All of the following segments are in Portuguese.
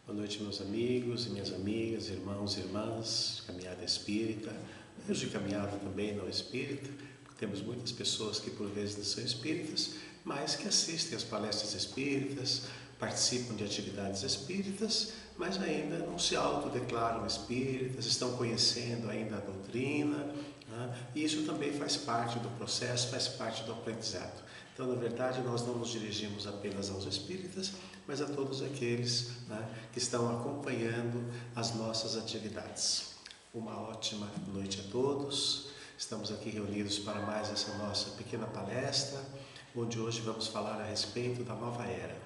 Boa noite, meus amigos e minhas amigas, irmãos e irmãs de caminhada espírita, meios de caminhada também não espírita, porque temos muitas pessoas que por vezes não são espíritas, mas que assistem às palestras espíritas, participam de atividades espíritas, mas ainda não se autodeclaram espíritas, estão conhecendo ainda a doutrina, né? E isso também faz parte do processo, faz parte do aprendizado. Então, na verdade, nós não nos dirigimos apenas aos espíritas, mas a todos aqueles, né, que estão acompanhando as nossas atividades. Uma ótima noite a todos. Estamos aqui reunidos para mais essa nossa pequena palestra, onde hoje vamos falar a respeito da nova era.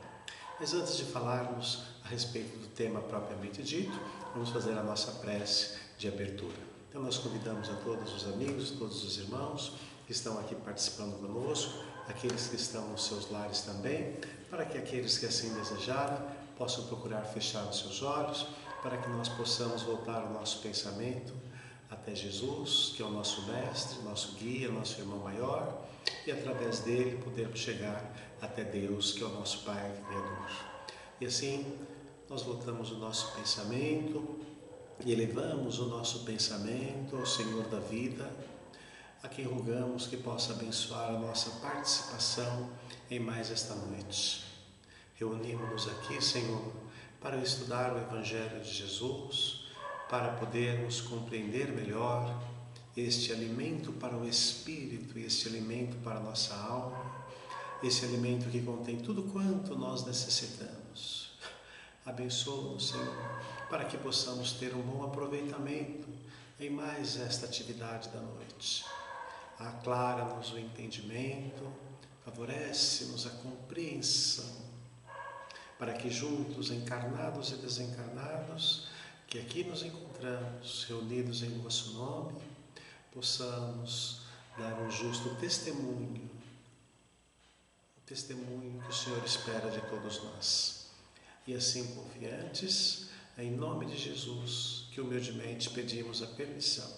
Mas antes de falarmos a respeito do tema propriamente dito, vamos fazer a nossa prece de abertura. Então nós convidamos a todos os amigos, todos os irmãos que estão aqui participando conosco, aqueles que estão nos seus lares também, para que aqueles que assim desejarem possam procurar fechar os seus olhos, para que nós possamos voltar o nosso pensamento até Jesus, que é o nosso mestre, nosso guia, nosso irmão maior, e através dele podermos chegar até Deus, que é o nosso Pai Criador. E assim nós voltamos o nosso pensamento e elevamos o nosso pensamento ao Senhor da vida, a quem rogamos que possa abençoar a nossa participação em mais esta noite. Reunimos-nos aqui, Senhor, para estudar o Evangelho de Jesus, para podermos compreender melhor este alimento para o Espírito e este alimento para a nossa alma, esse alimento que contém tudo quanto nós necessitamos. Abençoa-nos, Senhor, para que possamos ter um bom aproveitamento em mais esta atividade da noite. Aclara-nos o entendimento, favorece-nos a compreensão, para que juntos, encarnados e desencarnados, que aqui nos encontramos, reunidos em vosso nome, possamos dar um justo testemunho, o testemunho que o Senhor espera de todos nós. E assim, confiantes, em nome de Jesus, que humildemente pedimos a permissão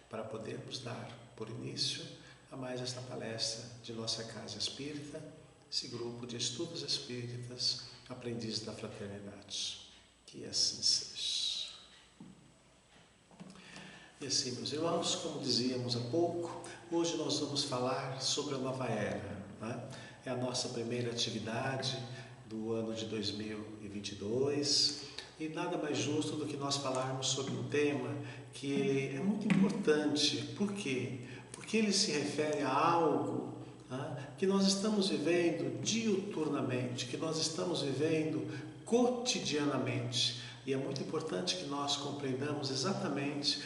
para podermos dar por início a mais esta palestra de nossa Casa Espírita, esse grupo de estudos espíritas, aprendizes da fraternidade. Que assim seja. E assim, meus irmãos, como dizíamos há pouco, hoje nós vamos falar sobre a nova era, né? É a nossa primeira atividade do ano de 2022 e nada mais justo do que nós falarmos sobre um tema que ele é muito importante. Por quê? Porque ele se refere a algo, né, que nós estamos vivendo diuturnamente, que nós estamos vivendo cotidianamente. E é muito importante que nós compreendamos exatamente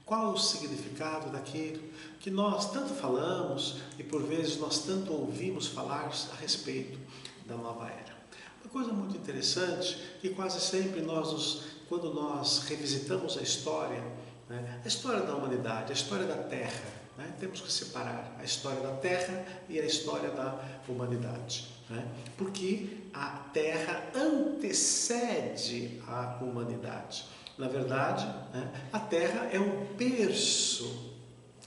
qual é o significado daquilo que nós tanto falamos e por vezes nós tanto ouvimos falar a respeito da nova era. Uma coisa muito interessante que quase sempre quando nós revisitamos a história, né, a história da humanidade, a história da Terra, né, temos que separar a história da Terra e a história da humanidade, né, porque a Terra antecede a humanidade. Na verdade, né, a Terra é um berço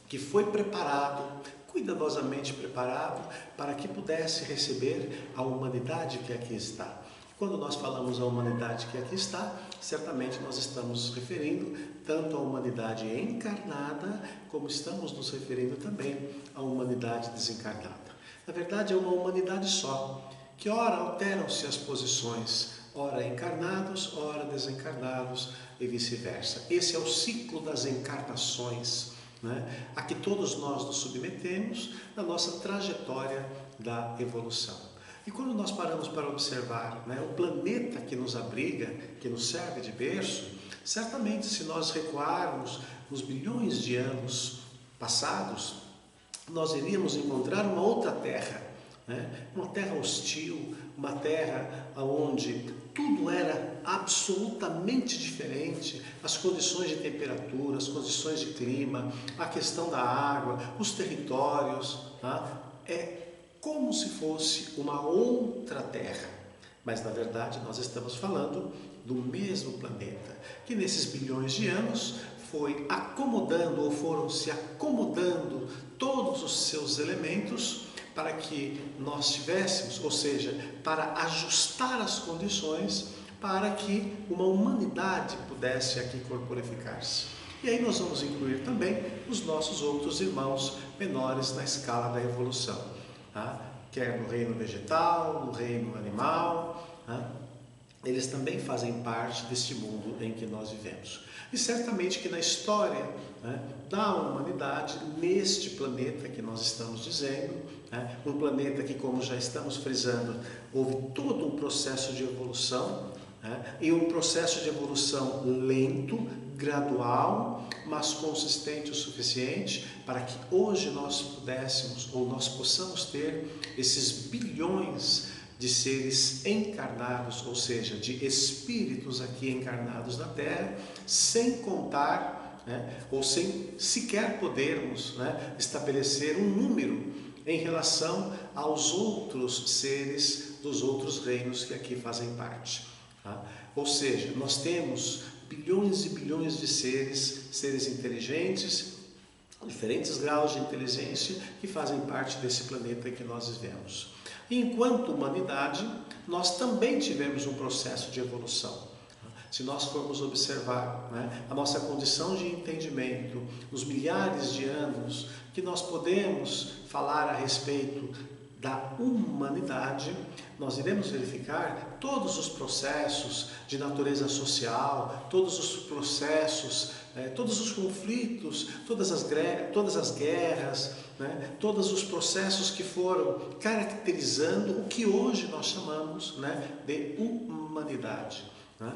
que foi preparado, cuidadosamente preparado, para que pudesse receber a humanidade que aqui está. Quando nós falamos a humanidade que aqui está, certamente nós estamos nos referindo tanto à humanidade encarnada, como estamos nos referindo também à humanidade desencarnada. Na verdade, é uma humanidade só, que ora alteram-se as posições, ora encarnados, ora desencarnados e vice-versa. Esse é o ciclo das encarnações, né, a que todos nós nos submetemos na nossa trajetória da evolução. E quando nós paramos para observar, né, o planeta que nos abriga, que nos serve de berço, certamente se nós recuarmos nos bilhões de anos passados, nós iríamos encontrar uma outra Terra, né, uma Terra hostil, uma Terra onde tudo era absolutamente diferente, as condições de temperatura, as condições de clima, a questão da água, os territórios, tá? É como se fosse uma outra Terra, mas na verdade nós estamos falando do mesmo planeta, que nesses bilhões de anos foi acomodando ou foram se acomodando todos os seus elementos para que nós tivéssemos, ou seja, para ajustar as condições para que uma humanidade pudesse aqui corporificar-se. E aí nós vamos incluir também os nossos outros irmãos menores na escala da evolução, tá? Quer no reino vegetal, no reino animal, tá? Eles também fazem parte deste mundo em que nós vivemos. E certamente que na história, né, da humanidade, neste planeta que nós estamos dizendo, né, um planeta que, como já estamos frisando, houve todo um processo de evolução, né, e um processo de evolução lento, gradual, mas consistente o suficiente para que hoje nós pudéssemos, ou nós possamos ter esses bilhões de seres encarnados, ou seja, de espíritos aqui encarnados na Terra, sem contar, né, ou sem sequer podermos, né, estabelecer um número em relação aos outros seres dos outros reinos que aqui fazem parte. Tá? Ou seja, nós temos bilhões e bilhões de seres inteligentes, diferentes graus de inteligência que fazem parte desse planeta que nós vivemos. Enquanto humanidade, nós também tivemos um processo de evolução. Se nós formos observar, né, a nossa condição de entendimento, os milhares de anos que nós podemos falar a respeito da humanidade, nós iremos verificar todos os processos de natureza social, todos os processos, todos os conflitos, todas as guerras, né, todos os processos que foram caracterizando o que hoje nós chamamos, né, de humanidade. Né?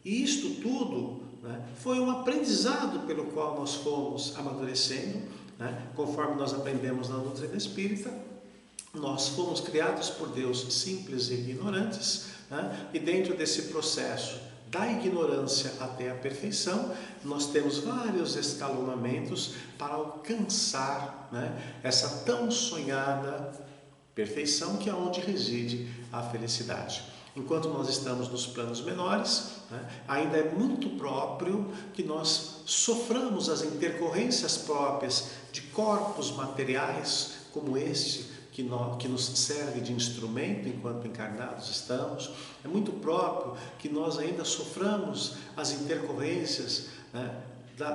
E isto tudo, né, foi um aprendizado pelo qual nós fomos amadurecendo, né, conforme nós aprendemos na doutrina espírita. Nós fomos criados por Deus simples e ignorantes, né? E dentro desse processo da ignorância até a perfeição, nós temos vários escalonamentos para alcançar, né, essa tão sonhada perfeição que é onde reside a felicidade. Enquanto nós estamos nos planos menores, né, ainda é muito próprio que nós soframos as intercorrências próprias de corpos materiais como este, que nos serve de instrumento enquanto encarnados estamos. É muito próprio que nós ainda soframos as intercorrências, né,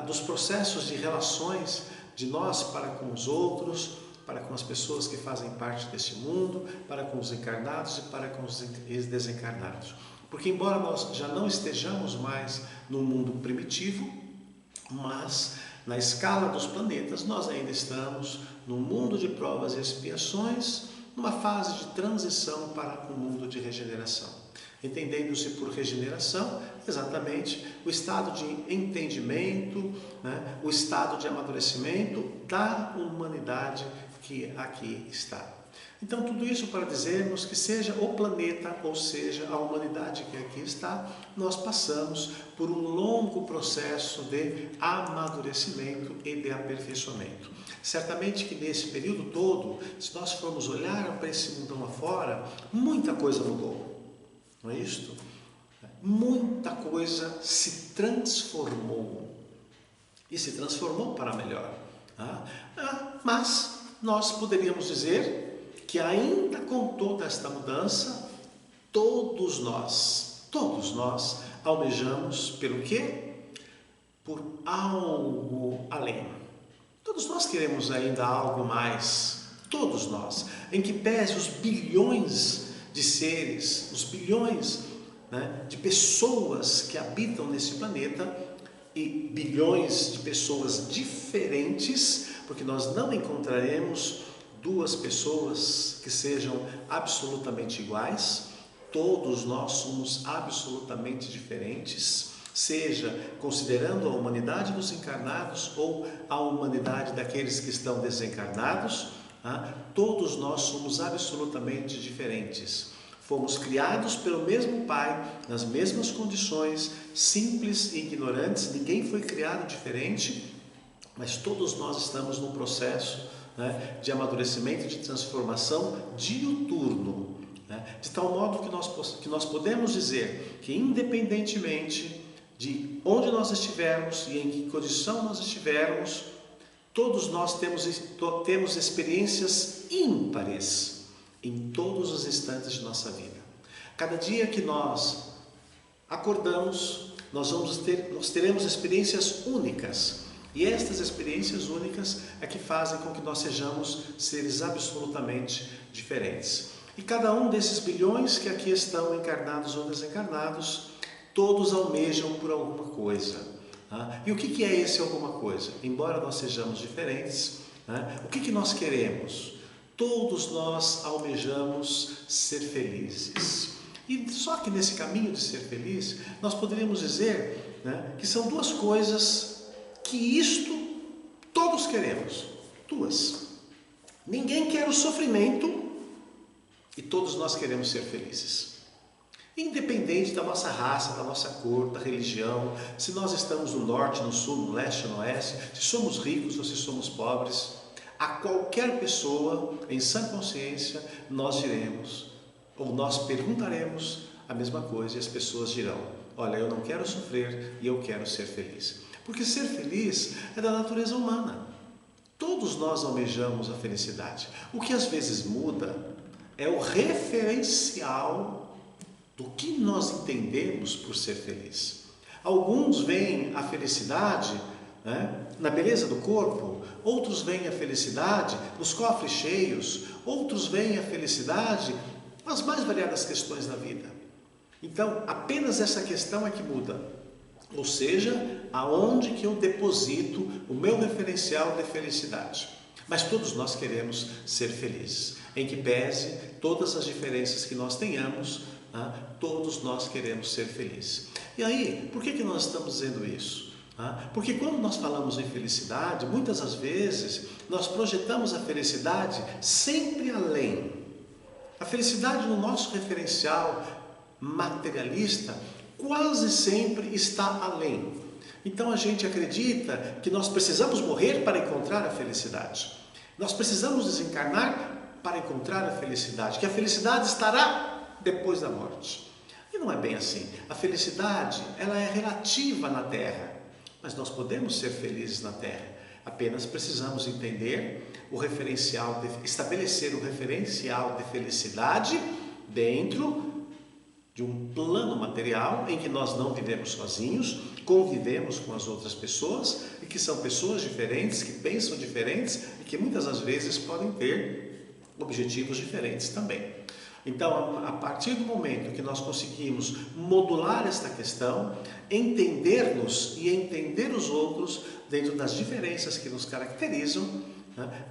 dos processos de relações de nós para com os outros, para com as pessoas que fazem parte desse mundo, para com os encarnados e para com os desencarnados. Porque embora nós já não estejamos mais no mundo primitivo, mas na escala dos planetas nós ainda estamos num mundo de provas e expiações, numa fase de transição para um mundo de regeneração. Entendendo-se por regeneração exatamente o estado de entendimento, né, o estado de amadurecimento da humanidade que aqui está. Então, tudo isso para dizermos que seja o planeta, ou seja, a humanidade que aqui está, nós passamos por um longo processo de amadurecimento e de aperfeiçoamento. Certamente que nesse período todo, se nós formos olhar para esse mundão afora, muita coisa mudou, não é isto? Muita coisa se transformou, e se transformou para melhor. Mas nós poderíamos dizer que ainda com toda esta mudança, todos nós almejamos pelo quê? Por algo além. Todos nós queremos ainda algo mais, todos nós, em que pese os bilhões de seres, os bilhões, né, de pessoas que habitam nesse planeta e bilhões de pessoas diferentes, porque nós não encontraremos duas pessoas que sejam absolutamente iguais. Todos nós somos absolutamente diferentes, seja considerando a humanidade dos encarnados ou a humanidade daqueles que estão desencarnados, todos nós somos absolutamente diferentes. Fomos criados pelo mesmo Pai, nas mesmas condições, simples e ignorantes, ninguém foi criado diferente, mas todos nós estamos num processo, né, de amadurecimento e de transformação diuturno, né, de tal modo que nós podemos dizer que, independentemente de onde nós estivermos e em que condição nós estivermos, todos nós temos experiências ímpares em todos os instantes de nossa vida. Cada dia que nós acordamos, nós teremos experiências únicas. E estas experiências únicas é que fazem com que nós sejamos seres absolutamente diferentes. E cada um desses bilhões que aqui estão encarnados ou desencarnados, todos almejam por alguma coisa. E o que é esse alguma coisa? Embora nós sejamos diferentes, o que nós queremos? Todos nós almejamos ser felizes. E só que nesse caminho de ser feliz, nós poderíamos dizer que são duas coisas que isto todos queremos. Duas. Ninguém quer o sofrimento e todos nós queremos ser felizes. Independente da nossa raça, da nossa cor, da religião, se nós estamos no norte, no sul, no leste, no oeste, se somos ricos ou se somos pobres, a qualquer pessoa, em sã consciência, nós diremos, ou nós perguntaremos a mesma coisa e as pessoas dirão: olha, eu não quero sofrer e eu quero ser feliz. Porque ser feliz é da natureza humana. Todos nós almejamos a felicidade. O que às vezes muda é o referencial do que nós entendemos por ser feliz. Alguns veem a felicidade na beleza do corpo, outros veem a felicidade nos cofres cheios, outros veem a felicidade nas mais variadas questões da vida. Então, apenas essa questão é que muda. Ou seja, aonde que eu deposito o meu referencial de felicidade. Mas todos nós queremos ser felizes. Em que pese todas as diferenças que nós tenhamos, todos nós queremos ser felizes. E aí, por que nós estamos dizendo isso? Porque quando nós falamos em felicidade, muitas das vezes nós projetamos a felicidade sempre além. A felicidade no nosso referencial materialista quase sempre está além. Então a gente acredita que nós precisamos morrer para encontrar a felicidade. Nós precisamos desencarnar para encontrar a felicidade, que a felicidade estará depois da morte. E não é bem assim. A felicidade, ela é relativa na Terra, mas nós podemos ser felizes na Terra. Apenas precisamos entender o referencial, estabelecer o referencial de felicidade dentro de um plano material em que nós não vivemos sozinhos, convivemos com as outras pessoas e que são pessoas diferentes, que pensam diferentes e que muitas das vezes podem ter objetivos diferentes também. Então, a partir do momento que nós conseguimos modular esta questão, entender-nos e entender os outros dentro das diferenças que nos caracterizam,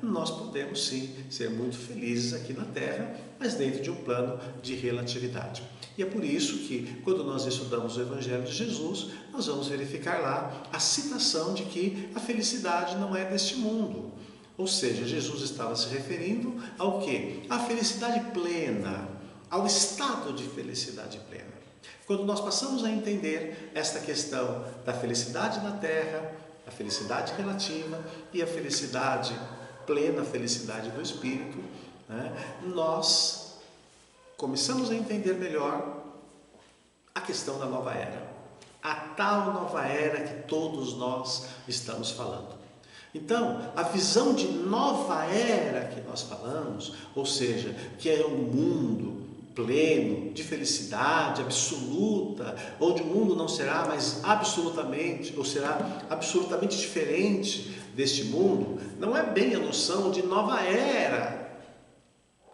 nós podemos sim ser muito felizes aqui na Terra, mas dentro de um plano de relatividade. E é por isso que, quando nós estudamos o Evangelho de Jesus, nós vamos verificar lá a citação de que a felicidade não é deste mundo. Ou seja, Jesus estava se referindo ao quê? À felicidade plena, ao estado de felicidade plena. Quando nós passamos a entender esta questão da felicidade na Terra, a felicidade relativa e a felicidade plena, a felicidade do Espírito, nós começamos a entender melhor a questão da nova era. A tal nova era que todos nós estamos falando. Então, a visão de nova era que nós falamos, ou seja, que é um mundo pleno, de felicidade absoluta, onde o mundo não será mais absolutamente, ou será absolutamente diferente deste mundo, não é bem a noção de nova era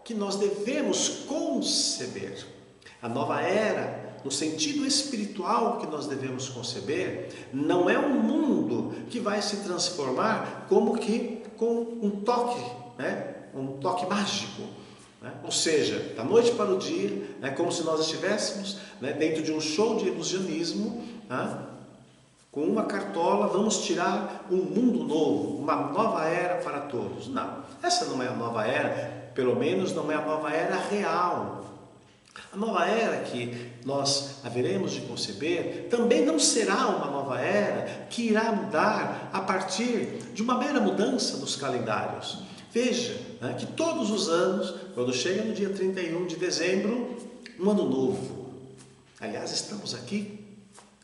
que nós devemos conceber. A nova era, no sentido espiritual que nós devemos conceber, não é um mundo que vai se transformar como que com um toque mágico. Ou seja, da noite para o dia, como se nós estivéssemos dentro de um show de ilusionismo, com uma cartola, vamos tirar um mundo novo, uma nova era para todos. Não, essa não é a nova era, pelo menos não é a nova era real. A nova era que nós haveremos de conceber também não será uma nova era que irá mudar a partir de uma mera mudança dos calendários. Veja que todos os anos, quando chega no dia 31 de dezembro, um ano novo. Aliás, estamos aqui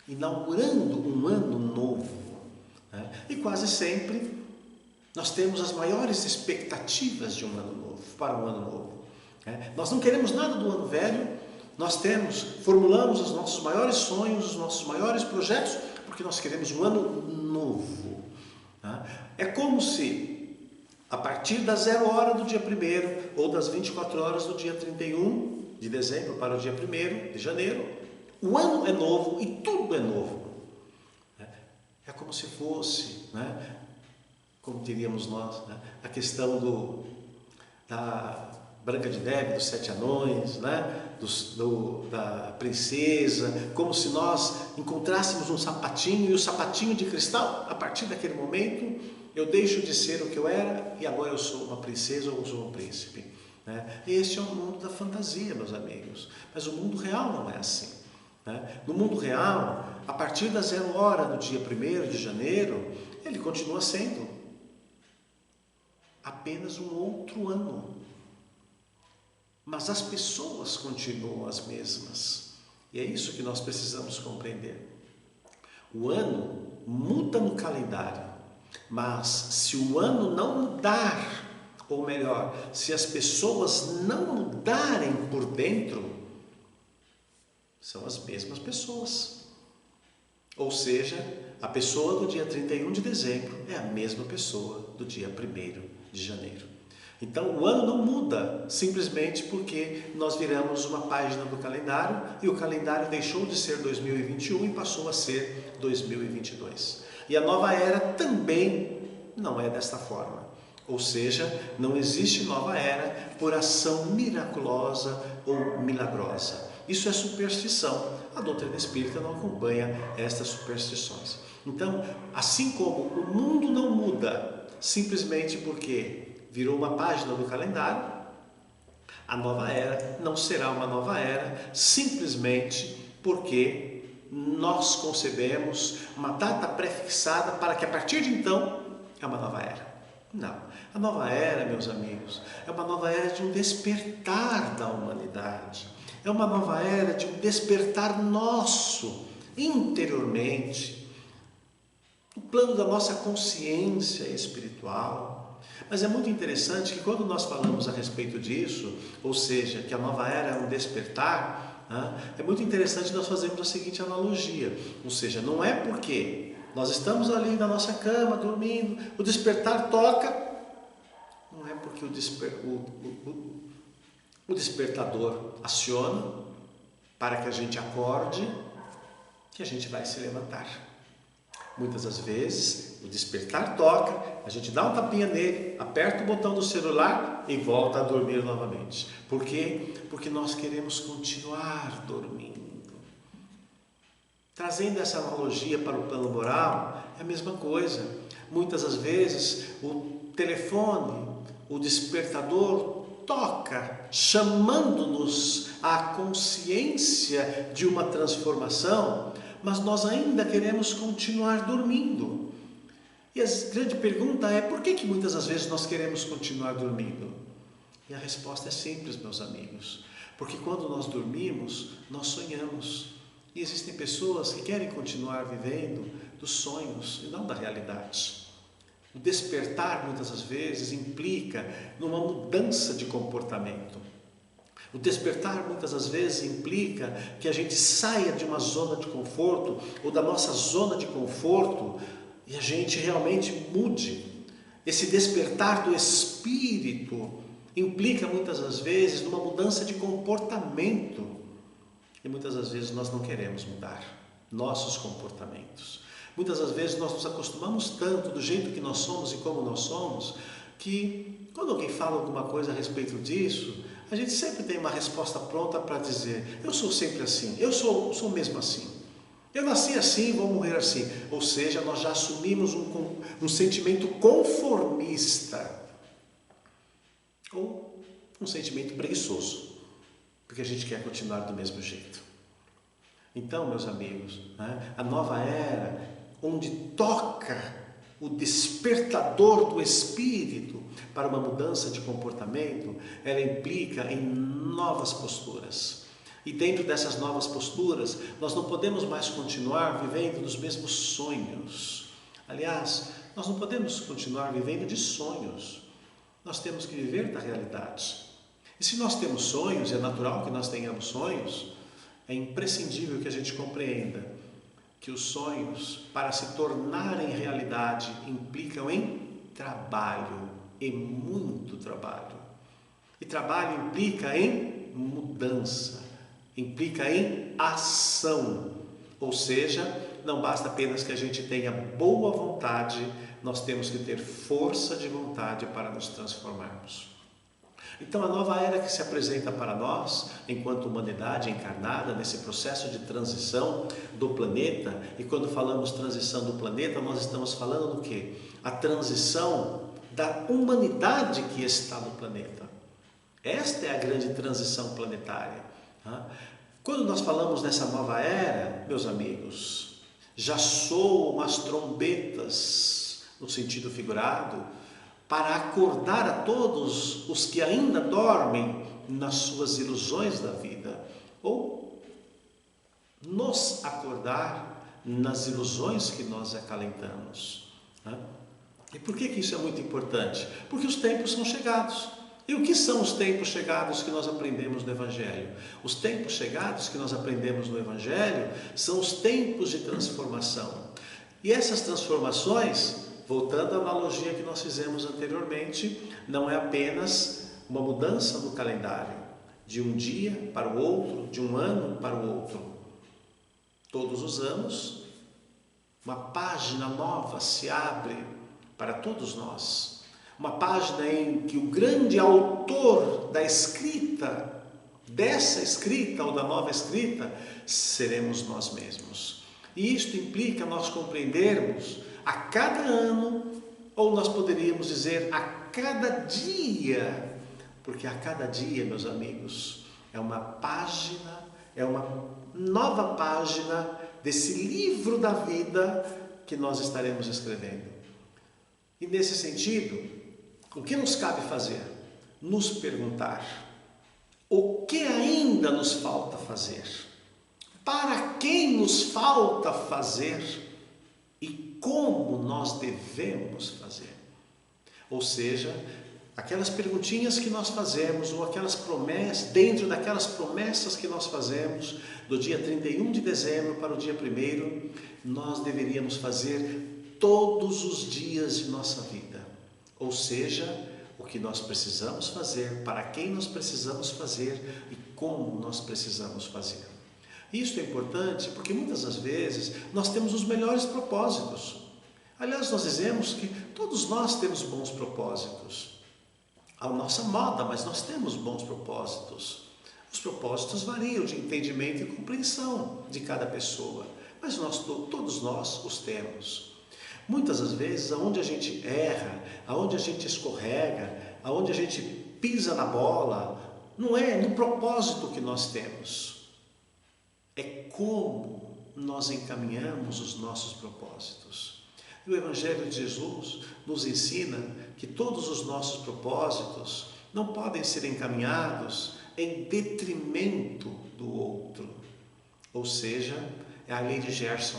inaugurando um ano novo. E quase sempre nós temos as maiores expectativas de um ano novo, para um ano novo. Nós não queremos nada do ano velho, formulamos os nossos maiores sonhos, os nossos maiores projetos, porque nós queremos um ano novo. Tá? É como se, a partir da 0 hora do dia 1º, ou das 24 horas do dia 31 de dezembro para o dia 1º de janeiro, o ano é novo e tudo é novo. É como se fosse, né, como diríamos nós, né, a questão da Branca de Neve, dos 7 anões, né, da princesa, como se nós encontrássemos um sapatinho, e o sapatinho de cristal, a partir daquele momento, eu deixo de ser o que eu era e agora eu sou uma princesa ou sou um príncipe. Né? Este é o mundo da fantasia, meus amigos, mas o mundo real não é assim. Né? No mundo real, a partir da 0 hora do dia 1º de janeiro, ele continua sendo apenas um outro ano. Mas as pessoas continuam as mesmas. E é isso que nós precisamos compreender. O ano muda no calendário, mas se o ano não mudar, ou melhor, se as pessoas não mudarem por dentro, são as mesmas pessoas. Ou seja, a pessoa do dia 31 de dezembro é a mesma pessoa do dia 1º de janeiro. Então o ano não muda simplesmente porque nós viramos uma página do calendário e o calendário deixou de ser 2021 e passou a ser 2022. E a nova era também não é desta forma. Ou seja, não existe nova era por ação miraculosa ou milagrosa. Isso é superstição. A doutrina espírita não acompanha estas superstições. Então, assim como o mundo não muda simplesmente porque virou uma página do calendário, a nova era não será uma nova era simplesmente porque nós concebemos uma data pré-fixada para que a partir de então é uma nova era. Não. A nova era, meus amigos, é uma nova era de um despertar da humanidade. É uma nova era de um despertar nosso, interiormente, no plano da nossa consciência espiritual. Mas é muito interessante que quando nós falamos a respeito disso, ou seja, que a nova era é um despertar, é muito interessante nós fazermos a seguinte analogia. Ou seja, não é porque nós estamos ali na nossa cama, dormindo, o despertar toca, não é porque o despertador aciona para que a gente acorde, que a gente vai se levantar. Muitas das vezes, o despertar toca, a gente dá um tapinha nele, aperta o botão do celular e volta a dormir novamente. Por quê? Porque nós queremos continuar dormindo. Trazendo essa analogia para o plano moral, é a mesma coisa. Muitas das vezes, o telefone, o despertador toca, chamando-nos à consciência de uma transformação, mas nós ainda queremos continuar dormindo. E a grande pergunta é, por que muitas das vezes nós queremos continuar dormindo? E a resposta é simples, meus amigos. Porque quando nós dormimos, nós sonhamos. E existem pessoas que querem continuar vivendo dos sonhos e não da realidade. O despertar, muitas das vezes, implica numa mudança de comportamento. O despertar, muitas das vezes, implica que a gente saia de uma zona de conforto ou da nossa zona de conforto e a gente realmente mude. Esse despertar do espírito implica, muitas das vezes, numa mudança de comportamento. E muitas das vezes nós não queremos mudar nossos comportamentos. Muitas das vezes nós nos acostumamos tanto do jeito que nós somos e como nós somos, que quando alguém fala alguma coisa a respeito disso, a gente sempre tem uma resposta pronta para dizer, eu sou sempre assim, eu sou mesmo assim. Eu nasci assim, vou morrer assim. Ou seja, nós já assumimos um sentimento conformista. Ou um sentimento preguiçoso. Porque a gente quer continuar do mesmo jeito. Então, meus amigos, a nova era, onde toca o despertador do espírito para uma mudança de comportamento, ela implica em novas posturas. E dentro dessas novas posturas, nós não podemos mais continuar vivendo dos mesmos sonhos. Aliás, nós não podemos continuar vivendo de sonhos. Nós temos que viver da realidade. E se nós temos sonhos, é natural que nós tenhamos sonhos, é imprescindível que a gente compreenda que os sonhos, para se tornarem realidade, implicam em trabalho, e muito trabalho. E trabalho implica em mudança, implica em ação. Ou seja, não basta apenas que a gente tenha boa vontade, nós temos que ter força de vontade para nos transformarmos. Então a nova era que se apresenta para nós, enquanto humanidade encarnada, nesse processo de transição do planeta, e quando falamos transição do planeta, nós estamos falando do quê? A transição da humanidade que está no planeta. Esta é a grande transição planetária. Quando nós falamos nessa nova era, meus amigos, já soam as trombetas, no sentido figurado, para acordar a todos os que ainda dormem nas suas ilusões da vida, ou nos acordar nas ilusões que nós acalentamos. E por que isso é muito importante? Porque os tempos são chegados. E o que são os tempos chegados que nós aprendemos no Evangelho? Os tempos chegados que nós aprendemos no Evangelho são os tempos de transformação. E essas transformações, voltando à analogia que nós fizemos anteriormente, não é apenas uma mudança no calendário, de um dia para o outro, de um ano para o outro. Todos os anos, uma página nova se abre para todos nós. Uma página em que o grande autor da escrita, dessa escrita ou da nova escrita, seremos nós mesmos. E isto implica nós compreendermos a cada ano, ou nós poderíamos dizer a cada dia, porque a cada dia, meus amigos, é uma página, é uma nova página desse livro da vida que nós estaremos escrevendo. E nesse sentido, o que nos cabe fazer? Nos perguntar o que ainda nos falta fazer, para quem nos falta fazer e como nós devemos fazer. Ou seja, aquelas perguntinhas que nós fazemos, ou aquelas promessas, dentro daquelas promessas que nós fazemos, do dia 31 de dezembro para o dia 1º, nós deveríamos fazer todos os dias de nossa vida. Ou seja, o que nós precisamos fazer, para quem nós precisamos fazer e como nós precisamos fazer. Isso é importante porque muitas das vezes nós temos os melhores propósitos. Aliás, nós dizemos que todos nós temos bons propósitos. A nossa moda, mas nós temos bons propósitos. Os propósitos variam de entendimento e compreensão de cada pessoa, mas todos nós os temos. Muitas das vezes, aonde a gente erra, aonde a gente escorrega, aonde a gente pisa na bola, não é no propósito que nós temos. É como nós encaminhamos os nossos propósitos. E o Evangelho de Jesus nos ensina que todos os nossos propósitos não podem ser encaminhados em detrimento do outro. Ou seja, é a lei de Gerson,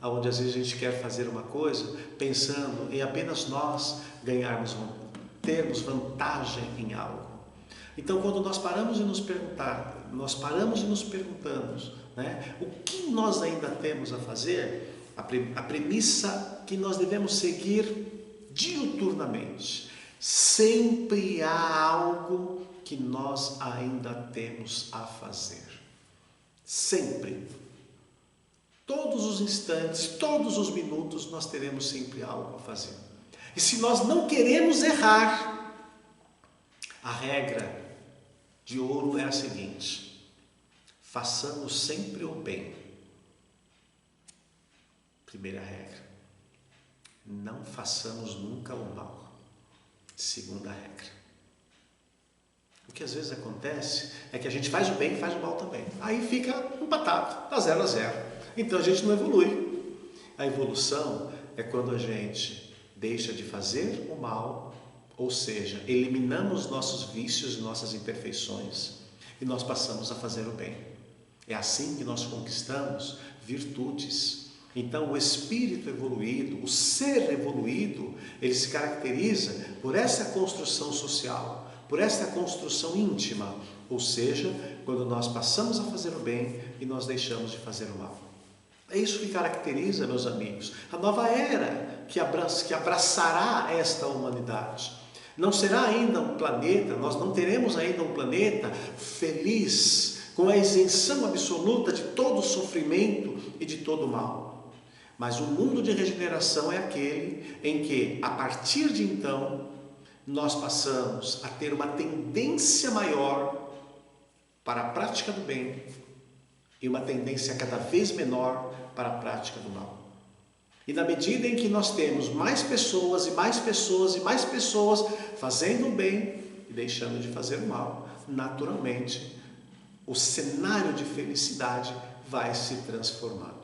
onde às vezes a gente quer fazer uma coisa pensando em apenas nós termos vantagem em algo. Então, quando nós paramos de nos perguntar, perguntamos, o que nós ainda temos a fazer, a premissa que nós devemos seguir diuturnamente. Sempre há algo que nós ainda temos a fazer. Sempre. Todos os instantes, todos os minutos, nós teremos sempre algo a fazer. E se nós não queremos errar, a regra de ouro é a seguinte: façamos sempre o bem. Primeira regra. Não façamos nunca o mal. Segunda regra. O que às vezes acontece é que a gente faz o bem e faz o mal também. Aí fica empatado, a 0 a 0. Então a gente não evolui. A evolução é quando a gente deixa de fazer o mal, ou seja, eliminamos nossos vícios e nossas imperfeições e nós passamos a fazer o bem. É assim que nós conquistamos virtudes. Então o espírito evoluído, o ser evoluído, ele se caracteriza por essa construção social, por esta construção íntima, ou seja, quando nós passamos a fazer o bem e nós deixamos de fazer o mal. É isso que caracteriza, meus amigos, a nova era que abraçará esta humanidade. Não será ainda um planeta, nós não teremos ainda um planeta feliz, com a isenção absoluta de todo sofrimento e de todo mal. Mas o mundo de regeneração é aquele em que, a partir de então, nós passamos a ter uma tendência maior para a prática do bem e uma tendência cada vez menor para a prática do mal. E na medida em que nós temos mais pessoas e mais pessoas e mais pessoas fazendo o bem e deixando de fazer o mal, naturalmente o cenário de felicidade vai se transformando.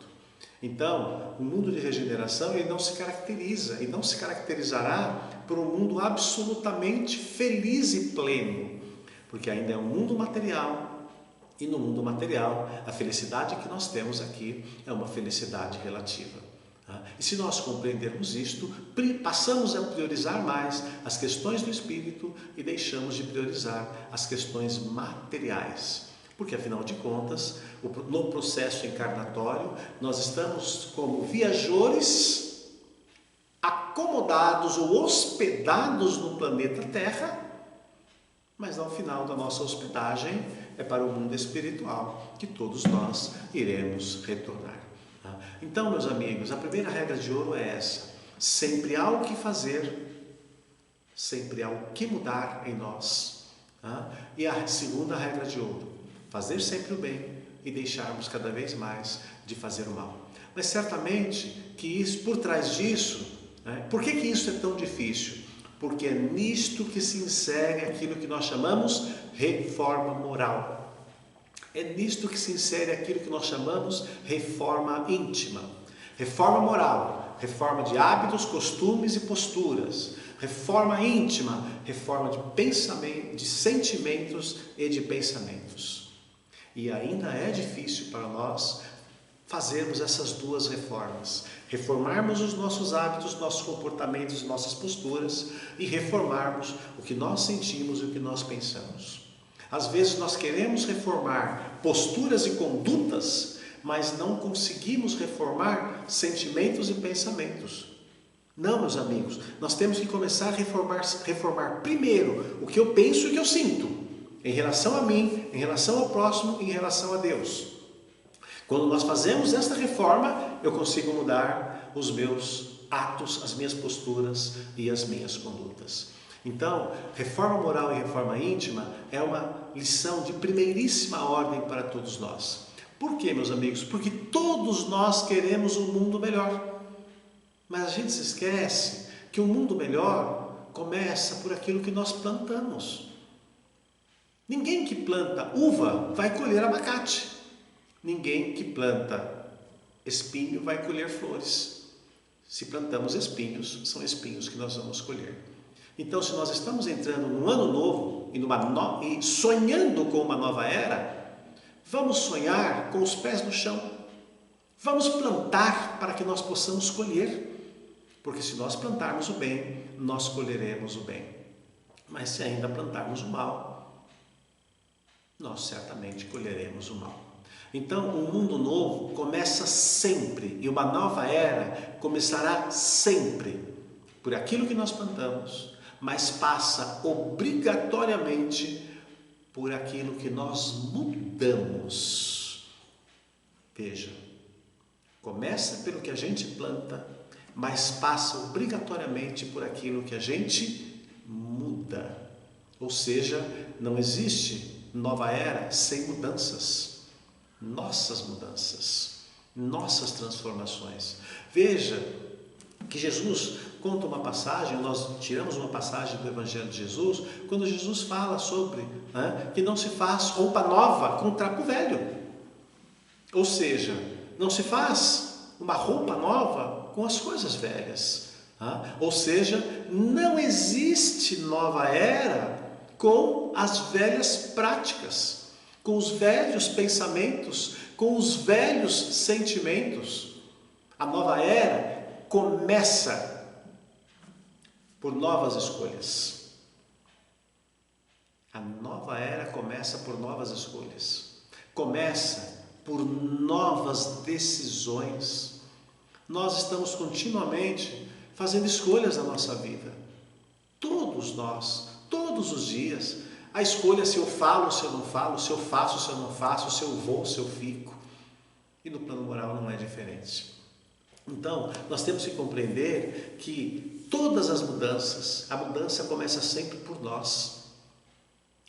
Então, o mundo de regeneração ele não se caracteriza e não se caracterizará por um mundo absolutamente feliz e pleno, porque ainda é um mundo material. E no mundo material, a felicidade que nós temos aqui é uma felicidade relativa. E se nós compreendermos isto, passamos a priorizar mais as questões do espírito e deixamos de priorizar as questões materiais. Porque, afinal de contas, no processo encarnatório, nós estamos como viajores acomodados ou hospedados no planeta Terra, mas ao final da nossa hospedagem é para o mundo espiritual que todos nós iremos retornar. Então, meus amigos, a primeira regra de ouro é essa: sempre há o que fazer, sempre há o que mudar em nós. E a segunda regra de ouro: fazer sempre o bem e deixarmos cada vez mais de fazer o mal. Mas certamente que isso, por trás disso, por que isso é tão difícil? Porque é nisto que se insere aquilo que nós chamamos reforma moral. É nisto que se insere aquilo que nós chamamos reforma íntima. Reforma moral, reforma de hábitos, costumes e posturas. Reforma íntima, reforma de pensamento, de sentimentos e de pensamentos. E ainda é difícil para nós fazermos essas duas reformas. Reformarmos os nossos hábitos, nossos comportamentos, nossas posturas e reformarmos o que nós sentimos e o que nós pensamos. Às vezes nós queremos reformar posturas e condutas, mas não conseguimos reformar sentimentos e pensamentos. Não, meus amigos, nós temos que começar a reformar primeiro o que eu penso e o que eu sinto, em relação a mim, em relação ao próximo e em relação a Deus. Quando nós fazemos esta reforma, eu consigo mudar os meus atos, as minhas posturas e as minhas condutas. Então, reforma moral e reforma íntima é uma lição de primeiríssima ordem para todos nós. Por quê, meus amigos? Porque todos nós queremos um mundo melhor. Mas a gente se esquece que o mundo melhor começa por aquilo que nós plantamos. Ninguém que planta uva vai colher abacate. Ninguém que planta espinho vai colher flores. Se plantamos espinhos, são espinhos que nós vamos colher. Então, se nós estamos entrando num ano novo e sonhando com uma nova era, vamos sonhar com os pés no chão. Vamos plantar para que nós possamos colher. Porque se nós plantarmos o bem, nós colheremos o bem. Mas se ainda plantarmos o mal, nós certamente colheremos o mal. Então, um mundo novo começa sempre, e uma nova era começará sempre por aquilo que nós plantamos, mas passa obrigatoriamente por aquilo que nós mudamos. Veja, começa pelo que a gente planta, mas passa obrigatoriamente por aquilo que a gente muda. Ou seja, não existe nova era sem mudanças. Nossas transformações. Veja que Jesus conta uma passagem, nós tiramos uma passagem do Evangelho de Jesus, quando Jesus fala sobre que não se faz roupa nova com trapo velho. Ou seja, não se faz uma roupa nova com as coisas velhas. Ou seja, não existe nova era com as velhas práticas, com os velhos pensamentos, com os velhos sentimentos. A nova era começa por novas escolhas. A nova era começa por novas escolhas, começa por novas decisões. Nós estamos continuamente fazendo escolhas na nossa vida. Todos nós, todos os dias. A escolha se eu falo, se eu não falo, se eu faço, se eu não faço, se eu vou, se eu fico. E no plano moral não é diferente. Então, nós temos que compreender que todas as mudanças, a mudança começa sempre por nós.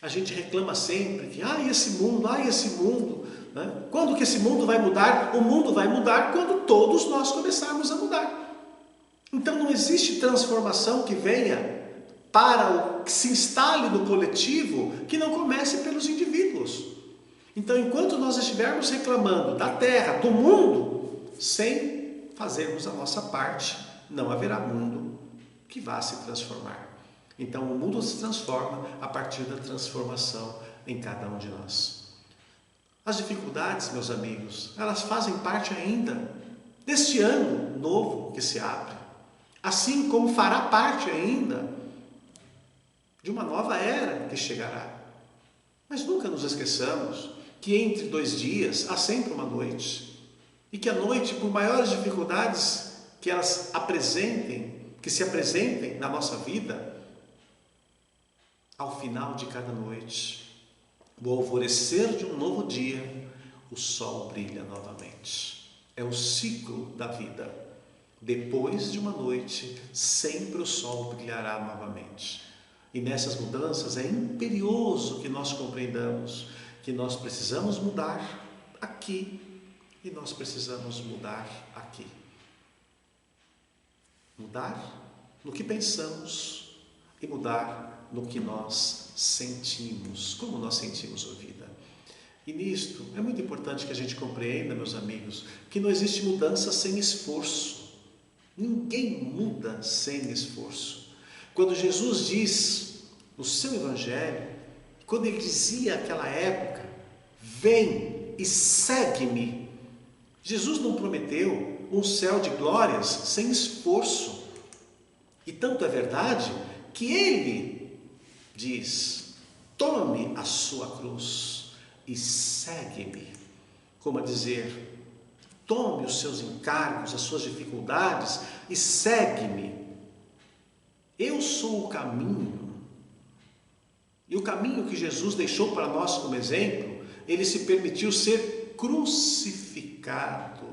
A gente reclama sempre que, esse mundo, né? Quando que esse mundo vai mudar? O mundo vai mudar quando todos nós começarmos a mudar. Então não existe transformação que venha para que se instale no coletivo que não comece pelos indivíduos. Então, enquanto nós estivermos reclamando da terra, do mundo, sem fazermos a nossa parte, não haverá mundo que vá se transformar. Então, o mundo se transforma a partir da transformação em cada um de nós. As dificuldades, meus amigos, elas fazem parte ainda deste ano novo que se abre. Assim como fará parte ainda de uma nova era que chegará. Mas nunca nos esqueçamos que entre 2 dias há sempre uma noite. E que a noite, por maiores dificuldades que elas apresentem, que se apresentem na nossa vida, ao final de cada noite, o alvorecer de um novo dia, o sol brilha novamente. É o ciclo da vida. Depois de uma noite, sempre o sol brilhará novamente. E nessas mudanças é imperioso que nós compreendamos que nós precisamos mudar aqui e nós precisamos mudar aqui. Mudar no que pensamos e mudar no que nós sentimos, como nós sentimos a vida. E nisto é muito importante que a gente compreenda, meus amigos, que não existe mudança sem esforço. Ninguém muda sem esforço. Quando Jesus diz no seu Evangelho, quando ele dizia naquela época, vem e segue-me, Jesus não prometeu um céu de glórias sem esforço. E tanto é verdade que ele diz, tome a sua cruz e segue-me. Como a dizer, tome os seus encargos, as suas dificuldades e segue-me. Eu sou o caminho. E o caminho que Jesus deixou para nós como exemplo, ele se permitiu ser crucificado.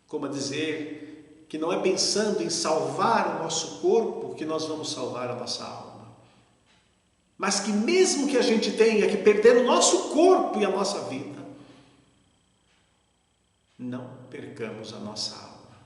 Como a dizer que não é pensando em salvar o nosso corpo que nós vamos salvar a nossa alma. Mas que mesmo que a gente tenha que perder o nosso corpo e a nossa vida, não percamos a nossa alma.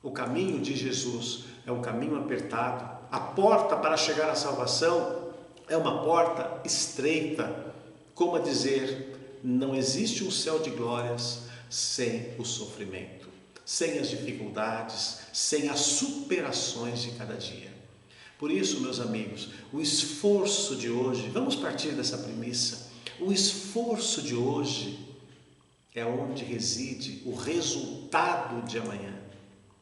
O caminho de Jesus é um caminho apertado. A porta para chegar à salvação é uma porta estreita. Como a dizer, não existe um céu de glórias sem o sofrimento, sem as dificuldades, sem as superações de cada dia. Por isso, meus amigos, o esforço de hoje, vamos partir dessa premissa, o esforço de hoje é onde reside o resultado de amanhã.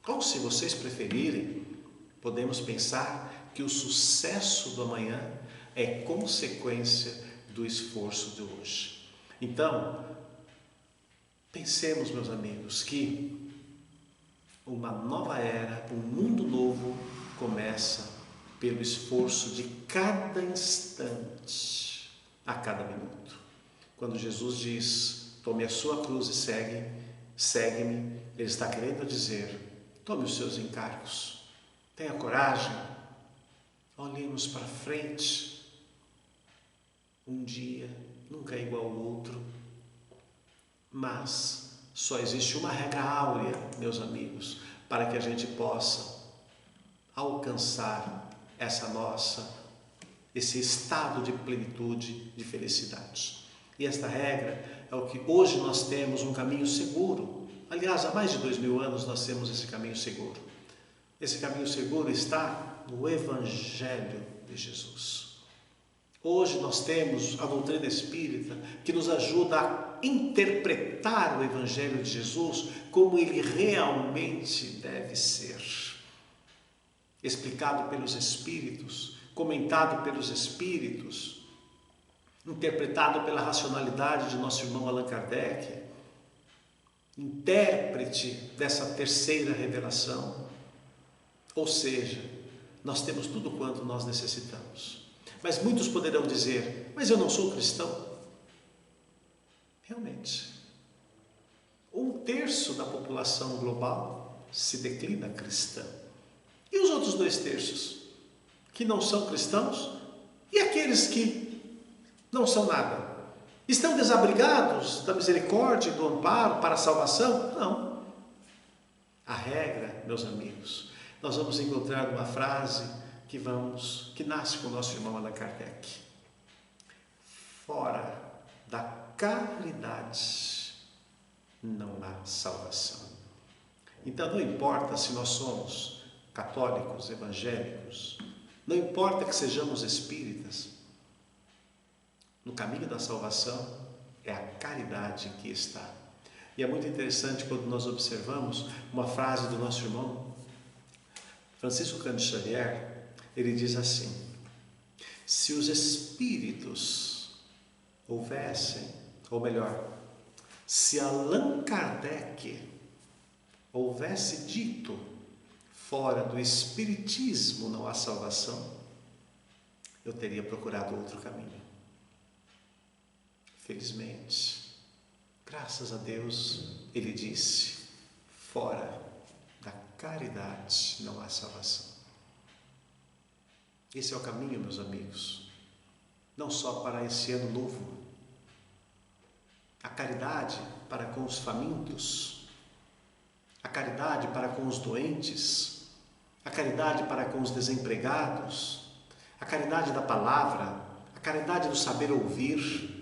Ou, se vocês preferirem, podemos pensar que o sucesso do amanhã é consequência do esforço de hoje. Então, pensemos, meus amigos, que uma nova era, um mundo novo começa pelo esforço de cada instante, a cada minuto. Quando Jesus diz, tome a sua cruz e segue-me, ele está querendo dizer, tome os seus encargos, tenha coragem, olhemos para frente. Um dia nunca é igual ao outro, mas só existe uma regra áurea, meus amigos, para que a gente possa alcançar esse estado de plenitude, de felicidade. E esta regra é o que hoje nós temos um caminho seguro. Aliás, há mais de 2000 anos nós temos esse caminho seguro. Esse caminho seguro está no Evangelho de Jesus. Hoje nós temos a doutrina espírita que nos ajuda a interpretar o Evangelho de Jesus como ele realmente deve ser. Explicado pelos Espíritos, comentado pelos Espíritos, interpretado pela racionalidade de nosso irmão Allan Kardec, intérprete dessa terceira revelação. Ou seja, nós temos tudo quanto nós necessitamos. Mas muitos poderão dizer, mas eu não sou cristão. Realmente, 1/3 da população global se declina cristã. E os outros 2/3 que não são cristãos? E aqueles que não são nada? Estão desabrigados da misericórdia e do amparo para a salvação? Não. A regra, meus amigos, nós vamos encontrar uma frase que nasce com o nosso irmão Allan Kardec. Fora da caridade não há salvação. Então não importa se nós somos católicos, evangélicos, não importa que sejamos espíritas, no caminho da salvação é a caridade que está. E é muito interessante quando nós observamos uma frase do nosso irmão Francisco Cândido Xavier. Ele diz assim: se os espíritos houvessem, ou melhor, se Allan Kardec houvesse dito fora do espiritismo não há salvação, eu teria procurado outro caminho. Felizmente, graças a Deus, ele disse, fora da caridade não há salvação. Esse é o caminho, meus amigos, não só para esse ano novo. A caridade para com os famintos, a caridade para com os doentes, a caridade para com os desempregados, a caridade da palavra, a caridade do saber ouvir,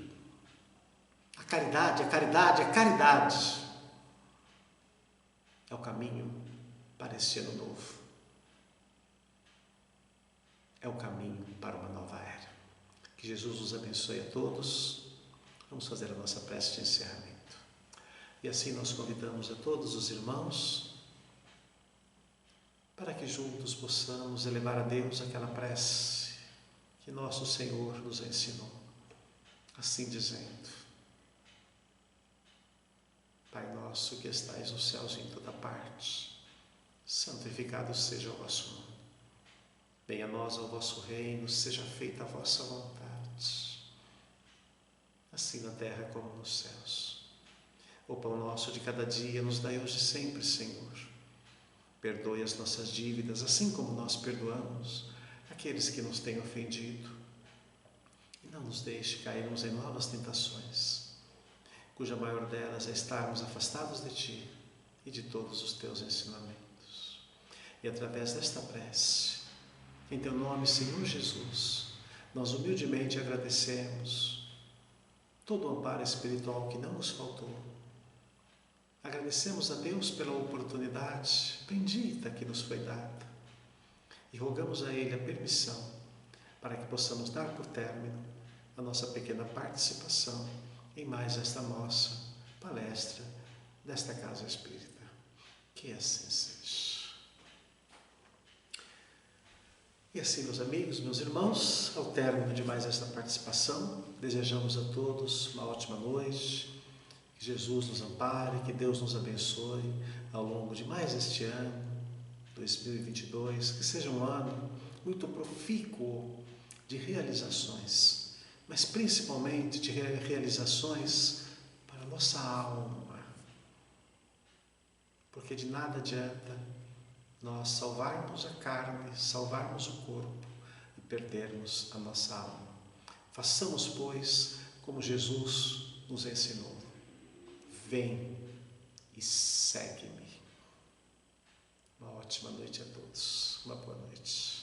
a caridade é o caminho para esse ano novo. É o caminho para uma nova era. Que Jesus nos abençoe a todos. Vamos fazer a nossa prece de encerramento. E assim nós convidamos a todos os irmãos para que juntos possamos elevar a Deus aquela prece que nosso Senhor nos ensinou. Assim dizendo: Pai nosso que estais nos céus em toda parte, santificado seja o vosso nome. Venha a nós o vosso reino, seja feita a vossa vontade, assim na terra como nos céus. O pão nosso de cada dia nos dai hoje sempre, Senhor. Perdoe as nossas dívidas, assim como nós perdoamos aqueles que nos têm ofendido. E não nos deixe cairmos em novas tentações, cuja maior delas é estarmos afastados de Ti e de todos os Teus ensinamentos. E através desta prece, em Teu nome, Senhor Jesus, nós humildemente agradecemos todo o amparo espiritual que não nos faltou. Agradecemos a Deus pela oportunidade bendita que nos foi dada e rogamos a Ele a permissão para que possamos dar por término a nossa pequena participação em mais esta nossa palestra desta Casa Espírita. Que assim seja. E assim, meus amigos, meus irmãos, ao término de mais esta participação, desejamos a todos uma ótima noite, que Jesus nos ampare, que Deus nos abençoe ao longo de mais este ano, 2022, que seja um ano muito profícuo de realizações, mas principalmente de realizações para a nossa alma, porque de nada adianta nós salvarmos a carne, salvarmos o corpo e perdermos a nossa alma. Façamos, pois, como Jesus nos ensinou. Vem e segue-me. Uma ótima noite a todos. Uma boa noite.